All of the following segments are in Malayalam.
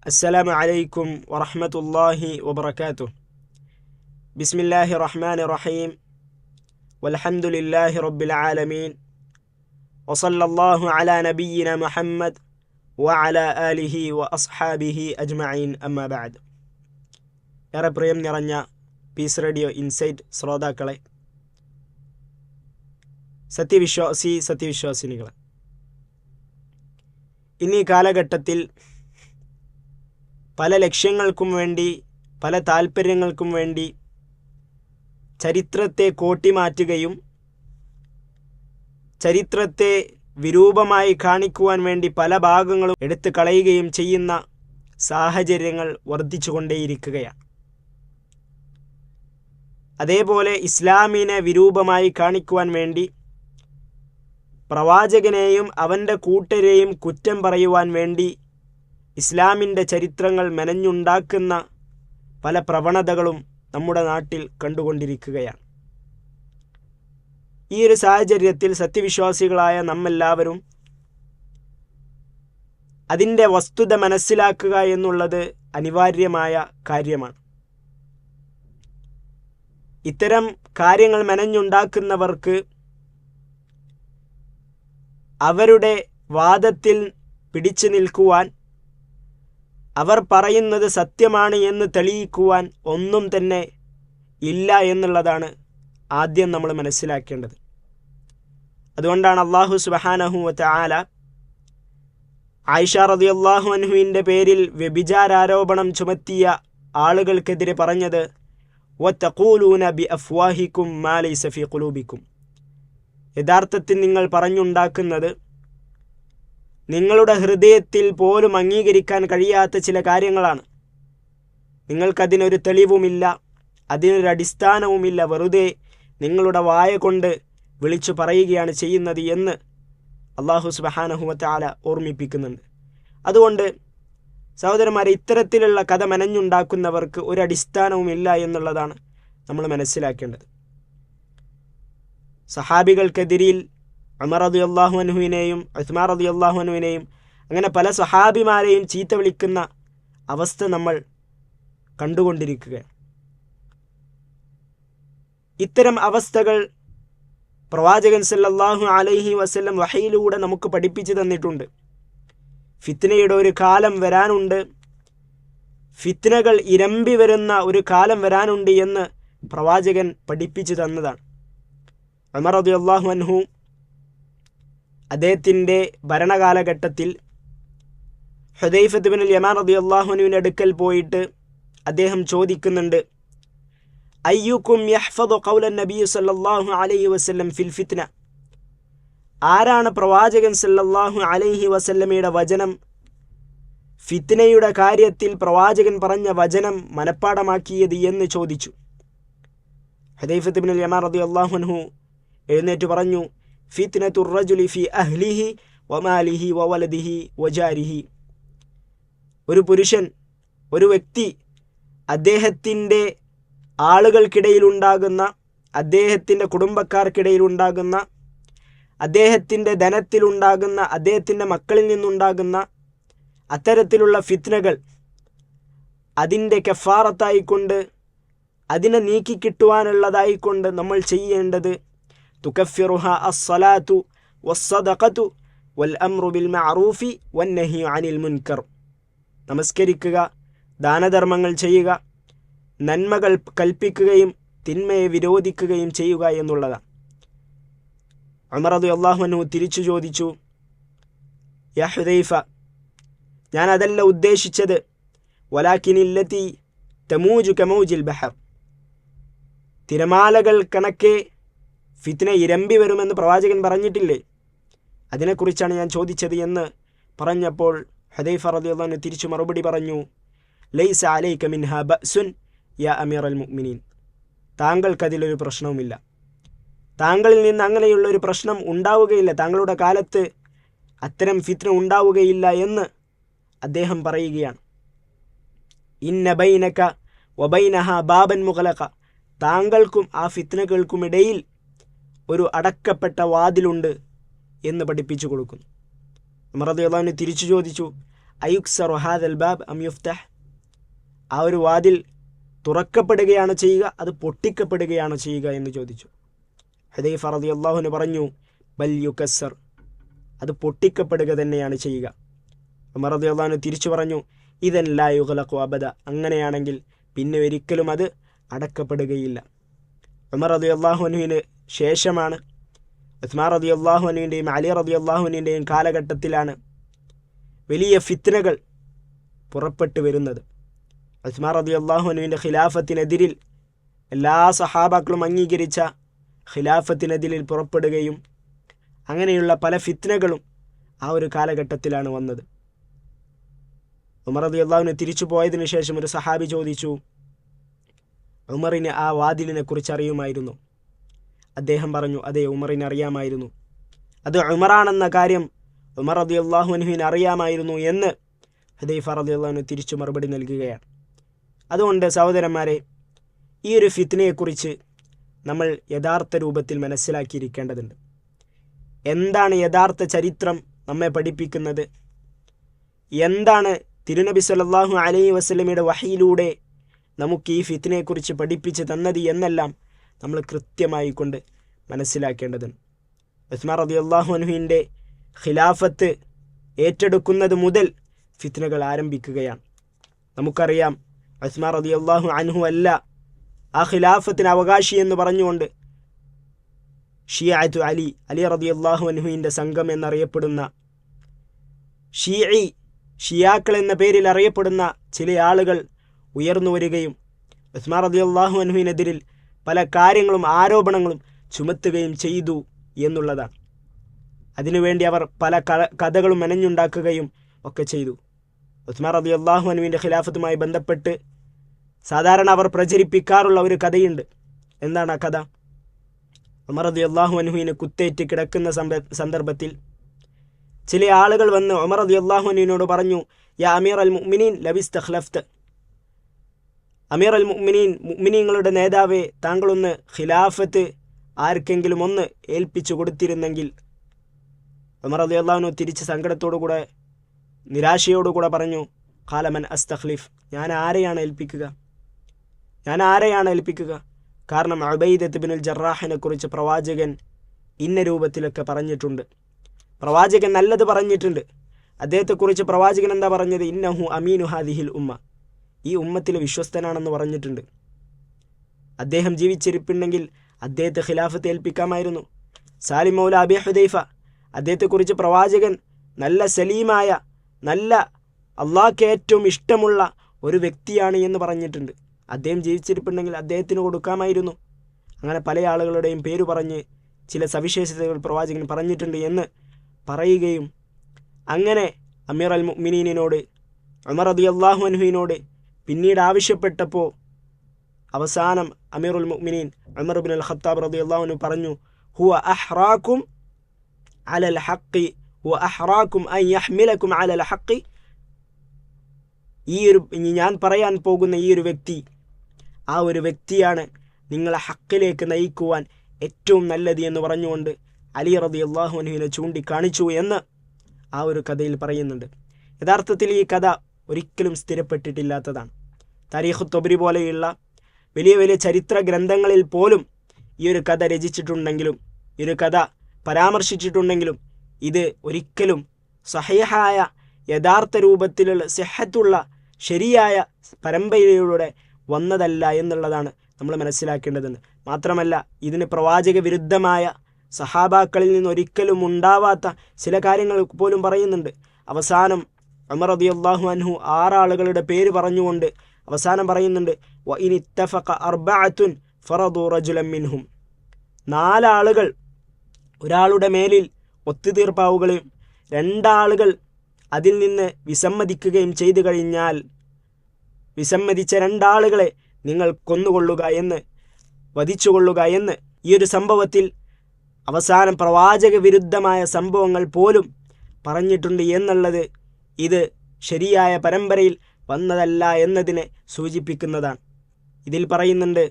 السلام عليكم ورحمة الله وبركاته. بسم الله الرحمن الرحيم والحمد لله رب العالمين وصلى الله على نبينا محمد وعلى آله وأصحابه أجمعين أما بعد. ഏറെ പ്രിയം നിറഞ്ഞ പീസ് റേഡിയോ ഇൻസൈറ്റ് ശ്രോതാക്കളെ, സത്യവിശ്വാസിനികളെ, ഇന്നീ കാലഘട്ടത്തിൽ പല ലക്ഷ്യങ്ങൾക്കും വേണ്ടി, പല താൽപ്പര്യങ്ങൾക്കും വേണ്ടി ചരിത്രത്തെ കോട്ടിമാറ്റുകയും ചരിത്രത്തെ വിരൂപമായി കാണിക്കുവാൻ വേണ്ടി പല ഭാഗങ്ങളും എടുത്തു കളയുകയും ചെയ്യുന്ന സാഹചര്യങ്ങൾ വർദ്ധിച്ചുകൊണ്ടേയിരിക്കുകയാണ്. അതേപോലെ ഇസ്ലാമിനെ വിരൂപമായി കാണിക്കുവാൻ വേണ്ടി പ്രവാചകനെയും അവൻ്റെ കൂട്ടരെയും കുറ്റം പറയുവാൻ വേണ്ടി ഇസ്ലാമിൻ്റെ ചരിത്രങ്ങൾ മെനഞ്ഞുണ്ടാക്കുന്ന പല പ്രവണതകളും നമ്മുടെ നാട്ടിൽ കണ്ടുകൊണ്ടിരിക്കുകയാണ്. ഈ ഒരു സാഹചര്യത്തിൽ സത്യവിശ്വാസികളായ നമ്മെല്ലാവരും അതിൻ്റെ വസ്തുത മനസ്സിലാക്കുക എന്നുള്ളത് അനിവാര്യമായ കാര്യമാണ്. ഇത്തരം കാര്യങ്ങൾ മെനഞ്ഞുണ്ടാക്കുന്നവർക്ക് അവരുടെ വാദത്തിൽ പിടിച്ചു നിൽക്കുവാൻ, അവർ പറയുന്നത് സത്യമാണ് എന്ന് തെളിയിക്കുവാൻ ഒന്നും തന്നെ ഇല്ല എന്നുള്ളതാണ് ആദ്യം നമ്മൾ മനസ്സിലാക്കേണ്ടത്. അതുകൊണ്ടാണ് അല്ലാഹു സുബ്ഹാനഹു വ തആല ആയിഷ റളിയല്ലാഹു അൻഹുവിൻ്റെ പേരിൽ വ്യഭിചാരാരോപണം ചുമത്തിയ ആളുകൾക്കെതിരെ പറഞ്ഞത് വതഖൂലൂന ബിഅഫ്വാഹിക്കും മാ ലൈസ ഫീ ഖുലൂബിക്കും. യഥാർത്ഥത്തിൽ നിങ്ങൾ പറഞ്ഞുണ്ടാക്കുന്നത് നിങ്ങളുടെ ഹൃദയത്തിൽ പോലും അംഗീകരിക്കാൻ കഴിയാത്ത ചില കാര്യങ്ങളാണ്. നിങ്ങൾക്കതിനൊരു തെളിവുമില്ല, അതിനൊരു അടിസ്ഥാനവുമില്ല, വെറുതെ നിങ്ങളുടെ വായ കൊണ്ട് വിളിച്ചു പറയുകയാണ് ചെയ്യുന്നത് എന്ന് അല്ലാഹു സുബ്ഹാനഹു വ തആല ഓർമ്മിപ്പിക്കുന്നുണ്ട്. അതുകൊണ്ട് സഹോദരന്മാരെ, ഇത്തരത്തിലുള്ള കഥ മെനഞ്ഞുണ്ടാക്കുന്നവർക്ക് ഒരു അടിസ്ഥാനവുമില്ല എന്നുള്ളതാണ് നമ്മൾ മനസ്സിലാക്കേണ്ടത്. സഹാബികൾക്കെതിരിൽ ഉമർ റളിയല്ലാഹു അൻഹുവിനെയും ഉസ്മാൻ റളിയല്ലാഹു അൻഹുവിനെയും അങ്ങനെ പല സഹാബിമാരെയും ചീത്ത വിളിക്കുന്ന അവസ്ഥ നമ്മൾ കണ്ടുകൊണ്ടിരിക്കുകയാണ്. ഇത്തരം അവസ്ഥകൾ പ്രവാചകൻ സല്ലല്ലാഹു അലൈഹി വസല്ലം വഹയിലൂടെ നമുക്ക് പഠിപ്പിച്ചു തന്നിട്ടുണ്ട്. ഫിത്നയുടെ ഒരു കാലം വരാനുണ്ട്, ഫിത്നകൾ ഇരമ്പി വരുന്ന ഒരു കാലം വരാനുണ്ട് എന്ന് പ്രവാചകൻ പഠിപ്പിച്ചു തന്നതാണ്. ഉമർ റളിയല്ലാഹു അൻഹു അദ്ദേഹത്തിൻ്റെ ഭരണകാലഘട്ടത്തിൽ ഹുദൈഫത്ത് ബിനുൽ യമാൻ റളിയല്ലാഹു അൻഹുവിൻ്റെ അടുക്കൽ പോയിട്ട് അദ്ദേഹം ചോദിക്കുന്നുണ്ട്, അയ്യുക്കും യഹ്ഫദു ഖൗല നബി സല്ലല്ലാഹു അലൈഹി വസല്ലം ഫിൽ ഫിത്ന. ആരാണ് പ്രവാചകൻ സല്ലല്ലാഹു അലൈഹി വസല്ലമയുടെ വചനം, ഫിത്നയുടെ കാര്യത്തിൽ പ്രവാചകൻ പറഞ്ഞ വചനം മനഃപ്പാടമാക്കിയത് എന്ന് ചോദിച്ചു. ഹുദൈഫത്ത് ബിനുൽ യമാൻ റളിയല്ലാഹു അൻഹു എഴുന്നേറ്റ് പറഞ്ഞു, ഫിത്നത്തുർ റജുലി ഫി അഹ്ലിഹി വമാലിഹി വവലദിഹി വജാരിഹി. ഒരു പുരുഷൻ, ഒരു വ്യക്തി അദ്ദേഹത്തിൻ്റെ ആളുകൾക്കിടയിലുണ്ടാകുന്ന, അദ്ദേഹത്തിൻ്റെ കുടുംബക്കാർക്കിടയിലുണ്ടാകുന്ന, അദ്ദേഹത്തിൻ്റെ ധനത്തിലുണ്ടാകുന്ന, അദ്ദേഹത്തിൻ്റെ മക്കളിൽ നിന്നുണ്ടാകുന്ന അത്തരത്തിലുള്ള ഫിത്നകൾ അതിൻ്റെ കഫാറത്തായിക്കൊണ്ട്, അതിനെ നീക്കിക്കിട്ടുവാനുള്ളതായിക്കൊണ്ട് നമ്മൾ ചെയ്യേണ്ടത് തുകഫിറുഹ അസ്സലാത്തു വസ്സദഖത്തു വൽ അംറു ബിൽ മഅറൂഫി വന്നഹി അനിൽ മുൻകർ. നമസ്കരിക്കുക, ദാനധർമ്മങ്ങൾ ചെയ്യുക, നന്മകൾ കൽപ്പിക്കുകയും തിന്മയെ വിരോധിക്കുകയും ചെയ്യുക എന്നുള്ളതാണ്. ഉമർ റളിയല്ലാഹു അൻഹു തിരിച്ചു ചോദിച്ചു, യാ ഹുദൈഫ, ഞാൻ അതല്ല ഉദ്ദേശിച്ചത്, വലാകിനില്ലതി തമൂജു കമൗജിൽ ബഹർ. തിരമാലകൾ കണക്കെ ഫിത്ന ഇരമ്പി വരുമെന്ന് പ്രവാചകൻ പറഞ്ഞിട്ടില്ലേ, അതിനെക്കുറിച്ചാണ് ഞാൻ ചോദിച്ചത് എന്ന് പറഞ്ഞപ്പോൾ ഹുദൈഫ റളിയല്ലാഹു അൻഹു തിരിച്ചു മറുപടി പറഞ്ഞു, ലൈസ അലൈക മിൻഹാ ബഅസുൻ യാ അമീറൽ മുഅ്മിനീൻ. താങ്കൾക്കതിലൊരു പ്രശ്നവുമില്ല, താങ്കളിൽ നിന്ന് അങ്ങനെയുള്ളൊരു പ്രശ്നം ഉണ്ടാവുകയില്ല, താങ്കളുടെ കാലത്ത് അത്തരം ഫിത്ന ഉണ്ടാവുകയില്ല എന്ന് അദ്ദേഹം പറയുകയാണ്. ഇന്ന ബൈനക വബൈനഹ ബാബൻ മുഗ്ലഖ. താങ്കൾക്കും ആ ഫിത്നകൾക്കുമിടയിൽ ഒരു അടക്കപ്പെട്ട വാതിലുണ്ട് എന്ന് പഠിപ്പിച്ചു കൊടുക്കുന്നു. ഉമർ റളിയല്ലാഹു അൻഹു തിരിച്ചു ചോദിച്ചു, അയുക്സറു ഹാദൽ ബാബ് അം യുഫ്തഹ്, ആ ഒരു വാതിൽ തുറക്കപ്പെടുകയാണ് ചെയ്യുക, അത് പൊട്ടിക്കപ്പെടുകയാണ് ചെയ്യുക എന്ന് ചോദിച്ചു. ഹുദൈഫ റളിയല്ലാഹു അൻഹു പറഞ്ഞു, ബൽ യുകസ്സർ, അത് പൊട്ടിക്കപ്പെടുക തന്നെയാണ് ചെയ്യുക. ഉമർ റളിയല്ലാഹു അൻഹു തിരിച്ചു പറഞ്ഞു, ഇദൻ ലാ യുഗ്ലഖു അബദ, അങ്ങനെയാണെങ്കിൽ പിന്നെ ഒരിക്കലും അത് അടക്കപ്പെടുകയില്ല. ഉമർ റളിയല്ലാഹു അൻഹുവിന് ശേഷമാണ് ഉസ്മാൻ റളിയല്ലാഹു അൻഹുവിൻ്റെയും അലി റളിയല്ലാഹു അൻഹുവിൻ്റെയും കാലഘട്ടത്തിലാണ് വലിയ ഫിത്നകൾ പുറപ്പെട്ടു വരുന്നത്. ഉസ്മാൻ റളിയല്ലാഹു അൻഹുവിൻ്റെ ഖിലാഫത്തിനെതിരിൽ എല്ലാ സഹാബാക്കളും അംഗീകരിച്ച ഖിലാഫത്തിനെതിരിൽ പുറപ്പെടുകയും അങ്ങനെയുള്ള പല ഫിത്നകളും ആ ഒരു കാലഘട്ടത്തിലാണ് വന്നത്. ഉമർ റളിയല്ലാഹു അൻഹു തിരിച്ചു പോയതിനു ശേഷം ഒരു സഹാബി ചോദിച്ചു, ഉമറിന് ആ വാതിലിനെ കുറിച്ച് അറിയുമായിരുന്നു? അദ്ദേഹം പറഞ്ഞു, അതെ, ഉമറിന് അറിയാമായിരുന്നു. അത് ഉമറാണെന്ന കാര്യം ഉമർ റളിയല്ലാഹു അൻഹുവിന് അറിയാമായിരുന്നു എന്ന് ഹുദൈഫ റളിയല്ലാഹു അൻഹു തിരിച്ചു മറുപടി നൽകുകയാണ്. അതുകൊണ്ട് സഹോദരന്മാരെ, ഈ ഒരു ഫിത്നയെക്കുറിച്ച് നമ്മൾ യഥാർത്ഥ രൂപത്തിൽ മനസ്സിലാക്കിയിരിക്കേണ്ടതുണ്ട്. എന്താണ് യഥാർത്ഥ ചരിത്രം നമ്മെ പഠിപ്പിക്കുന്നത്? എന്താണ് തിരുനബി സല്ലല്ലാഹു അലൈഹി വസല്ലമയുടെ വഹിയിലൂടെ നമുക്ക് ഈ ഫിത്നയെക്കുറിച്ച് പഠിപ്പിച്ച് തന്നത് എന്നെല്ലാം നമ്മൾ കൃത്യമായി കൊണ്ട് മനസ്സിലാക്കേണ്ടതുണ്ട്. ഉസ്മാൻ റളിയല്ലാഹു അൻഹുവിൻ്റെ ഖിലാഫത്ത് ഏറ്റെടുക്കുന്നത് മുതൽ ഫിത്നകൾ ആരംഭിക്കുകയാണ്. നമുക്കറിയാം, ഉസ്മാൻ റളിയല്ലാഹു അൻഹു അല്ല ആ ഖിലാഫത്തിന് അവകാശി എന്ന് പറഞ്ഞുകൊണ്ട് ഷിയഅത്തു അലി, അലി റളിയല്ലാഹു അൻഹുവിൻ്റെ സംഘം എന്നറിയപ്പെടുന്ന ഷിയാക്കൾ എന്ന പേരിൽ അറിയപ്പെടുന്ന ചില ആളുകൾ ഉയർന്നു വരികയും ഉസ്മാൻ റളിയല്ലാഹു അൻഹുവിനെതിരിൽ പല കാര്യങ്ങളും ആരോപണങ്ങളും ചുമത്തുകയും ചെയ്തു എന്നുള്ളതാണ്. അതിനുവേണ്ടി അവർ പല കഥകളും മെനഞ്ഞുണ്ടാക്കുകയും ഒക്കെ ചെയ്തു. ഉസ്മാൻ റളിയല്ലാഹു അൻഹുവിൻ്റെ ഖിലാഫത്തുമായി ബന്ധപ്പെട്ട് സാധാരണ അവർ പ്രചരിപ്പിക്കാറുള്ള ഒരു കഥയുണ്ട്. എന്താണ് ആ കഥ? ഉമർ റളിയല്ലാഹു അൻഹുവിന് കുത്തേറ്റ് കിടക്കുന്ന സന്ദർഭത്തിൽ ചില ആളുകൾ വന്ന് ഉമർ റളിയല്ലാഹു അൻഹുവിനോട് പറഞ്ഞു, യാ അമീർ അൽ മുഅ്മിനീൻ ലബിസ്തഖ്ലഫ്ത, അമീർ അൽ മുഅ്മിനീൻ, മുഅ്മിനീങ്ങളുടെ നേതാവേ, താങ്കളൊന്ന് ഖിലാഫത്ത് ആർക്കെങ്കിലും ഒന്ന് ഏൽപ്പിച്ചു കൊടുത്തിരുന്നെങ്കിൽ. ഉമർ റളിയല്ലാഹു അൻഹു തിരിച്ച് സങ്കടത്തോടുകൂടെ നിരാശയോടുകൂടെ പറഞ്ഞു, ഖാല മൻ അസ്തഖ്ലിഫ്, ഞാൻ ആരെയാണ് ഏൽപ്പിക്കുക? കാരണം ഉബൈദത്ത് ബിനുൽ ജറാഹിനെ കുറിച്ച് പ്രവാചകൻ ഇന്ന രൂപത്തിലൊക്കെ പറഞ്ഞിട്ടുണ്ട്. പ്രവാചകൻ നല്ലത് പറഞ്ഞിട്ടുണ്ട്. അദ്ദേഹത്തെക്കുറിച്ച് പ്രവാചകൻ എന്താ പറഞ്ഞത്? ഇന്നഹു അമീനു ഹാദിഹിൽ ഉമ്മ, ഈ ഉമ്മത്തിലെ വിശ്വസ്തനാണെന്ന് പറഞ്ഞിട്ടുണ്ട്. അദ്ദേഹം ജീവിച്ചിരിപ്പുണ്ടെങ്കിൽ അദ്ദേഹത്തെ ഖിലാഫത്ത് ഏൽപ്പിക്കാമായിരുന്നു. സാലിം മൗല അബി ഹുദൈഫ, അദ്ദേഹത്തെക്കുറിച്ച് പ്രവാചകൻ നല്ല സലീമായ, നല്ല അള്ളാഹ്ക്ക് ഏറ്റവും ഇഷ്ടമുള്ള ഒരു വ്യക്തിയാണ് എന്ന് പറഞ്ഞിട്ടുണ്ട്. അദ്ദേഹം ജീവിച്ചിരിപ്പുണ്ടെങ്കിൽ അദ്ദേഹത്തിന് കൊടുക്കാമായിരുന്നു. അങ്ങനെ പല ആളുകളുടെയും പേര് പറഞ്ഞ് ചില സവിശേഷതകൾ പ്രവാചകൻ പറഞ്ഞിട്ടുണ്ട് എന്ന് പറയുകയും അങ്ങനെ അമീർ അൽ മുഅ്മിനീനോട്, ഉമർ റളിയല്ലാഹു അൻഹുവിനോട് പിന്നീട് ആവശ്യപ്പെട്ടപ്പോൾ അവസാനം അമീറുൽ മുഅ്മിനീൻ ഉമർ ഇബ്നുൽ ഖത്താബ് റളിയല്ലാഹു അൻഹു പറഞ്ഞു, ഹുവ അഹ്റാക്കും അലൽ ഹഖ് വ അഹ്റാക്കും അൻ യഹ്മിലക്കും അലൽ ഹഖ്, ഞാൻ പറയാൻ പോകുന്ന ഈ ഒരു വ്യക്തി, ആ ഒരു വ്യക്തിയാണ് നിങ്ങളെ ഹക്കിലേക്ക് നയിക്കുവാൻ ഏറ്റവും നല്ലത് എന്ന് പറഞ്ഞുകൊണ്ട് അലി റളിയല്ലാഹു അൻഹുവിനെ ചൂണ്ടിക്കാണിച്ചു എന്ന് ആ ഒരു കഥയിൽ പറയുന്നുണ്ട്. യഥാർത്ഥത്തിൽ ഈ കഥ ഒരിക്കലും സ്ഥിരപ്പെട്ടിട്ടില്ലാത്തതാണ്. താരീഖ് തൊബരി പോലെയുള്ള വലിയ വലിയ ചരിത്ര ഗ്രന്ഥങ്ങളിൽ പോലും ഈ ഒരു കഥ രചിച്ചിട്ടുണ്ടെങ്കിലും, ഈ ഒരു കഥ പരാമർശിച്ചിട്ടുണ്ടെങ്കിലും ഇത് ഒരിക്കലും സഹീഹായ യഥാർത്ഥ രൂപത്തിലുള്ള സിഹത്തുള്ള ശരിയായ പരമ്പരയിലൂടെ വന്നതല്ല എന്നുള്ളതാണ് നമ്മൾ മനസ്സിലാക്കേണ്ടതെന്ന്. മാത്രമല്ല, ഇതിന് പ്രവാചക വിരുദ്ധമായ സഹാബാക്കളിൽ നിന്ന് ഒരിക്കലും ഉണ്ടാവാത്ത ചില കാര്യങ്ങൾ പോലും പറയുന്നുണ്ട്. അവസാനം ഉമർ റളിയല്ലാഹു അൻഹു 6 ആളുകളുടെ പേര് പറഞ്ഞുകൊണ്ട് അവസാനം പറയുന്നുണ്ട്, വ ഇൻ ഇത്തഫഖ അർബഅത്തുൻ ഫറദു റജുലൻ മിൻഹും, 4 ആളുകൾ ഒരാളുടെ മേലിൽ ഒത്തുതീർപ്പാവുകയും 2 ആളുകൾ അതിൽ നിന്ന് വിസമ്മതിക്കുകയും ചെയ്തു കഴിഞ്ഞാൽ വിസമ്മതിച്ച 2 ആളുകളെ നിങ്ങൾ കൊന്നുകൊള്ളുക എന്ന്, വധിച്ചുകൊള്ളുക എന്ന്. ഈ ഒരു സംഭവത്തിൽ അവസാനം പ്രവാചക വിരുദ്ധമായ സംഭവങ്ങൾ പോലും പറഞ്ഞിട്ടുണ്ട് എന്നുള്ളത് ഇത് ശരിയായ പരമ്പരയിൽ വന്നതല്ല എന്നതിനെ സൂചിപ്പിക്കുന്നതാണ്. ഇതിൽ പറയുന്നുണ്ട്,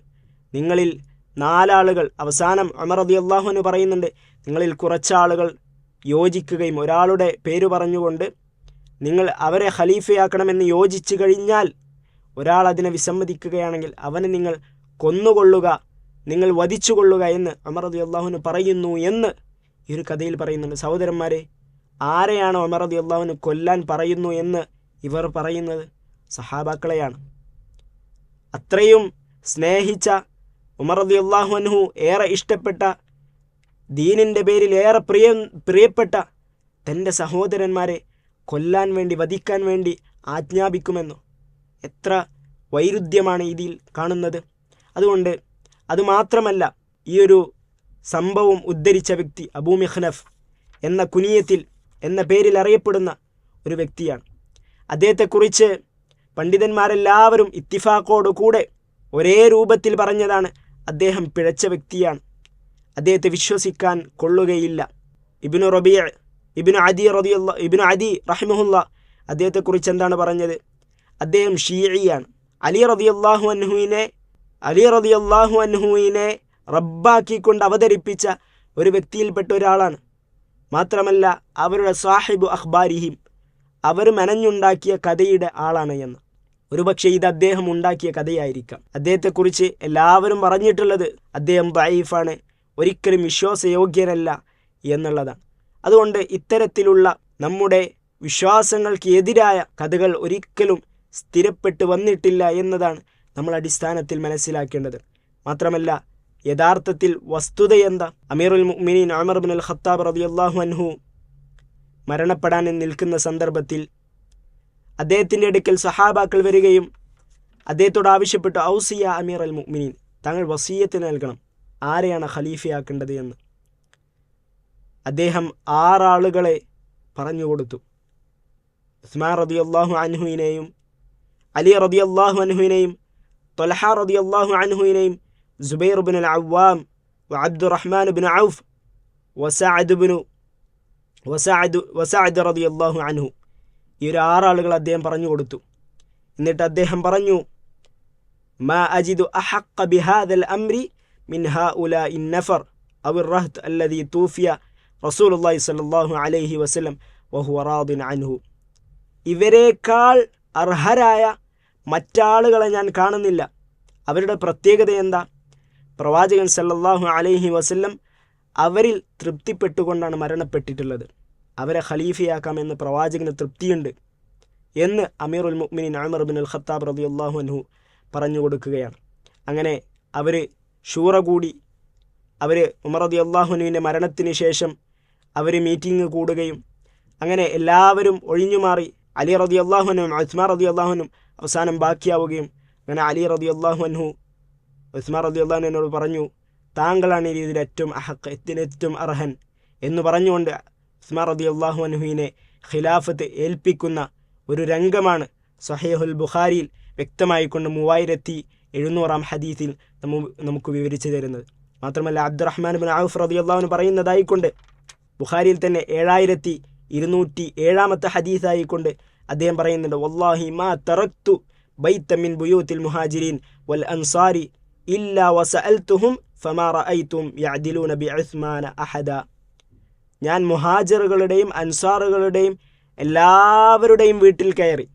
നിങ്ങളിൽ 4 ആളുകൾ, അവസാനം ഉമർ റളിയല്ലാഹു അൻഹു പറയുന്നുണ്ട്, നിങ്ങളിൽ കുറച്ചാളുകൾ യോജിക്കുകയും ഒരാളുടെ പേര് പറഞ്ഞുകൊണ്ട് നിങ്ങൾ അവരെ ഖലീഫയാക്കണമെന്ന് യോജിച്ചു കഴിഞ്ഞാൽ ഒരാൾ അതിനെ വിസമ്മതിക്കുകയാണെങ്കിൽ അവനെ നിങ്ങൾ കൊന്നുകൊള്ളുക, നിങ്ങൾ വധിച്ചുകൊള്ളുക എന്ന് ഉമർ റളിയല്ലാഹു അൻഹു പറയുന്നു എന്ന് ഈ ഒരു കഥയിൽ പറയുന്നുണ്ട്. സഹോദരന്മാരെ, ആരെയാണ് ഉമർ റളിയല്ലാഹു അൻഹു കൊല്ലാൻ പറയുന്നു എന്ന് ഇവർ പറയുന്നത്? സഹാബാക്കളെയാണ്. അത്രയും സ്നേഹിച്ച ഉമർ റളിയല്ലാഹു അൻഹു ഏറെ ഇഷ്ടപ്പെട്ട, ദീനിൻ്റെ പേരിൽ ഏറെ പ്രിയപ്പെട്ട തൻ്റെ സഹോദരന്മാരെ കൊല്ലാൻ വേണ്ടി, വധിക്കാൻ വേണ്ടി ആജ്ഞാപിക്കുമെന്നോ? എത്ര വൈരുദ്ധ്യമാണ് ഇതിൽ കാണുന്നത്. അതുകൊണ്ട് അതുമാത്രമല്ല, ഈ ഒരു സംഭവം ഉദ്ധരിച്ച വ്യക്തി അബൂ മിഖ്നഫ് എന്ന കുനിയത്തിൽ, എന്ന പേരിൽ അറിയപ്പെടുന്ന ഒരു വ്യക്തിയാണ്. അദ്ദേഹത്തെക്കുറിച്ച് പണ്ഡിതന്മാരെല്ലാവരും ഇത്തിഫാഖോട് കൂടെ ഒരേ രൂപത്തിൽ പറഞ്ഞതാണ്, അദ്ദേഹം പിഴച്ച വ്യക്തിയാണ്, അദ്ദേഹത്തെ വിശ്വസിക്കാൻ കൊള്ളുകയില്ല. ഇബ്നു റബീഅ് ഇബ്നു അദി റഹിമഹുല്ല അദ്ദേഹത്തെക്കുറിച്ച് എന്താണ് പറഞ്ഞത്? അദ്ദേഹം ഷീഇയാണ്. അലി റളിയല്ലാഹു അൻഹുവിനെ റബ്ബാക്കിക്കൊണ്ട് അവതരിപ്പിച്ച ഒരു വ്യക്തിയിൽപ്പെട്ട ഒരാളാണ്. മാത്രമല്ല അവരുടെ സാഹിബു അഖ്ബാരിഹിം, അവർ മെനഞ്ഞുണ്ടാക്കിയ കഥയുടെ ആളാണ് എന്ന്. ഒരുപക്ഷെ ഇത് അദ്ദേഹം ഉണ്ടാക്കിയ കഥയായിരിക്കാം. അദ്ദേഹത്തെക്കുറിച്ച് എല്ലാവരും പറഞ്ഞിട്ടുള്ളത് അദ്ദേഹം ദഈഫാണ്, ഒരിക്കലും വിശ്വാസയോഗ്യനല്ല എന്നുള്ളതാണ്. അതുകൊണ്ട് ഇത്തരത്തിലുള്ള നമ്മുടെ വിശ്വാസങ്ങൾക്ക് എതിരായ കഥകൾ ഒരിക്കലും സ്ഥിരപ്പെട്ട് വന്നിട്ടില്ല എന്നതാണ് നമ്മൾ അടിസ്ഥാനത്തിൽ മനസ്സിലാക്കേണ്ടത്. മാത്രമല്ല യഥാർത്ഥത്തിൽ വസ്തുതയെന്താ? അമീറുൽ മുഅ്മിനീൻ ഉമർ ഇബ്നുൽ ഖത്താബ് റളിയല്ലാഹു അൻഹു മരണപ്പെടാൻ നിൽക്കുന്ന സന്ദർഭത്തിൽ അദ്ദേഹത്തിൻ്റെ അടുക്കൽ സഹാബാക്കൾ വരികയും അദ്ദേഹത്തോട് ആവശ്യപ്പെട്ടു, ഔസിയ അമീർ അൽ മുഅ്മിനീൻ, താങ്കൾ വസിയ്യത്ത് നൽകണം, ആരെയാണ് ഖലീഫയാക്കേണ്ടത് എന്ന്. അദ്ദേഹം 6 ആളുകളെ പറഞ്ഞു കൊടുത്തു. ഉസ്മാൻ റളിയല്ലാഹു അൻഹുവിനെയും, അലി റളിയല്ലാഹു അൻഹുവിനെയും, ത്വൽഹ റളിയല്ലാഹു അൻഹുവിനെയും, സുബൈർ ഇബ്നുൽ അവ്വാം, അബ്ദുറഹ്മാൻ ഇബ്നു ഔഫ്, വസഅദ് റളിയല്ലാഹു അൻഹു, ഈ ഒരു 6 ആളുകൾ അദ്ദേഹം പറഞ്ഞു കൊടുത്തു. എന്നിട്ട് അദ്ദേഹം പറഞ്ഞു, മാ അജിദു അഹഖ ബിഹാദൽ അംരി മിൻ ഹഉലാഇ നഫർ അവ റഹ്ത് അല്ലദീ തൂഫിയ റസൂലുള്ളാഹി സ്വല്ലല്ലാഹു അലൈഹി വസല്ലം വഹുവ റാദിൻ അൻഹു. ഇവരെക്കാൾ അർഹരായ മറ്റാളുകളെ ഞാൻ കാണുന്നില്ല. അവരുടെ പ്രത്യേകത എന്താ? പ്രവാചകൻ സല്ലല്ലാഹു അലൈഹി വസല്ലം അവരിൽ തൃപ്തിപ്പെട്ടുകൊണ്ടാണ് മരണപ്പെട്ടിട്ടുള്ളത്. അവരെ ഖലീഫയാക്കാമെന്ന് പ്രവാചകന് തൃപ്തിയുണ്ട് എന്ന് അമീറുൽ മുഅ്മിനീൻ ഉമർ ഇബ്നുൽ ഖത്താബ് റളിയല്ലാഹു അൻഹു പറഞ്ഞു കൊടുക്കുകയാണ്. അങ്ങനെ അവർ ഷൂറ കൂടി, അവർ ഉമർ റളിയല്ലാഹു അൻഹുവിൻ്റെ മരണത്തിന് ശേഷം അവർ മീറ്റിംഗ് കൂടുകയും അങ്ങനെ എല്ലാവരും ഒഴിഞ്ഞുമാറി അലി റളിയല്ലാഹു അൻഹും ഉസ്മാൻ റളിയല്ലാഹു അൻഹും അവസാനം ബാക്കിയാവുകയും അങ്ങനെ അലി റളിയല്ലാഹു അൻഹു ഉസ്മാൻ റളിയല്ലാഹു അൻഹുവിനോട് പറഞ്ഞു, താങ്കളാണ് ഈ രീതിയിൽ ഏറ്റവും അർഹൻ എന്ന് പറഞ്ഞുകൊണ്ട് ഉസ്മാൻ റളിയല്ലാഹു അൻഹുവിനെ ഖിലാഫത്ത് ഏൽപ്പിക്കുന്ന ഒരു രംഗമാണ് സഹീഹുൽ ബുഖാരിയിൽ വ്യക്തമായിക്കൊണ്ട് 3700 ഹദീസിൽ നമുക്ക് വിവരിച്ചു തരുന്നത്. മാത്രമല്ല അബ്ദുറഹ്മാൻ ഇബ്നു ഔഫ് റളിയല്ലാഹു അൻഹു പറയുന്നതായിക്കൊണ്ട് ബുഖാരിയിൽ തന്നെ 7207 ഹദീസായിക്കൊണ്ട് അദ്ദേഹം പറയുന്നുണ്ട്, വല്ലാഹി മാ തറക്തു ബൈത മിൻ ബുയൂത്തിൽ മുഹാജിരീൻ വൽ അൻസാരി ഇല്ലാ വസഅൽതുഹും ഫമാ റഅയ്തും യഅദിലൂന ബിഉസ്മാന അഹദ. ഞാൻ മുഹാജിറുകളുടെയും അൻസാറുകളുടെയും എല്ലാവരുടെയും വീട്ടിൽ കയറി,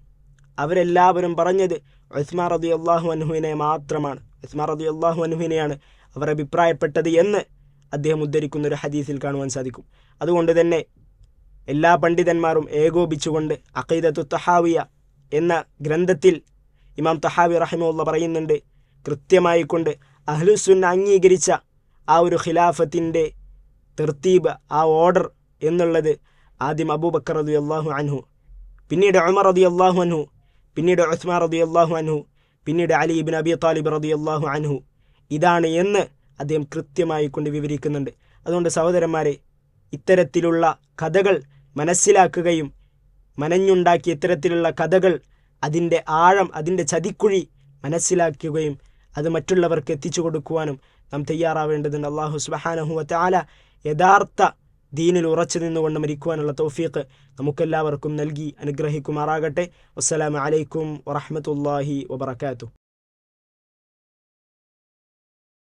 അവരെല്ലാവരും പറഞ്ഞത് ഉസ്മാൻ റളിയല്ലാഹു അൻഹുവിനെ മാത്രമാണ്, ഉസ്മാൻ റളിയല്ലാഹു അൻഹുവിനെയാണ് അവർ അഭിപ്രായപ്പെട്ടത് എന്ന് അദ്ദേഹം ഉദ്ധരിക്കുന്ന ഒരു ഹദീസിൽ കാണുവാൻ സാധിക്കും. അതുകൊണ്ട് തന്നെ എല്ലാ പണ്ഡിതന്മാരും ഏകോപിച്ചുകൊണ്ട് അഖീദത്തു തഹാവിയ എന്ന ഗ്രന്ഥത്തിൽ ഇമാം തഹാവി റഹിമഹുല്ലാഹ് പറയുന്നുണ്ട്, കൃത്യമായിക്കൊണ്ട് അഹ്ലുസുന്ന അംഗീകരിച്ച ആ ഒരു ഖിലാഫത്തിൻ്റെ തർത്തീബ്, ആ ഓർഡർ എന്നുള്ളത് ആദ്യം അബൂബക്കർ റളിയല്ലാഹു അൻഹു, പിന്നീട് ഉമർ റളിയല്ലാഹു അൻഹു, പിന്നീട് ഉസ്മാൻ റളിയല്ലാഹു അൻഹു, പിന്നീട് അലി ഇബ്നു അബി ത്വാലിബ് റളിയല്ലാഹു അൻഹു, ഇതാണ് എന്ന് അദ്ദേഹം കൃത്യമായി കൊണ്ട് വിവരിക്കുന്നുണ്ട്. അതുകൊണ്ട് സഹോദരന്മാരെ, ഇത്തരത്തിലുള്ള കഥകൾ മനസ്സിലാക്കുകയും മനഞ്ഞുണ്ടാക്കിയ ഇത്തരത്തിലുള്ള കഥകൾ, അതിൻ്റെ ആഴം, അതിൻ്റെ ചതിക്കുഴി മനസ്സിലാക്കുകയും അത് മറ്റുള്ളവർക്ക് എത്തിച്ചു കൊടുക്കുവാനും നാം തയ്യാറാവേണ്ടതുണ്ട്. അല്ലാഹു സുബ്ഹാനഹു വ തആല യഥാർത്ഥ ദീനിൽ ഉറച്ചു നിന്നുകൊണ്ട് മരിക്കുവാനുള്ള തൗഫീഖ് നമുക്കെല്ലാവർക്കും നൽകി അനുഗ്രഹിക്കുമാറാകട്ടെ. വസ്സലാമു അലൈക്കും വറഹ്മത്തുള്ളാഹി വബറകാതുഹു.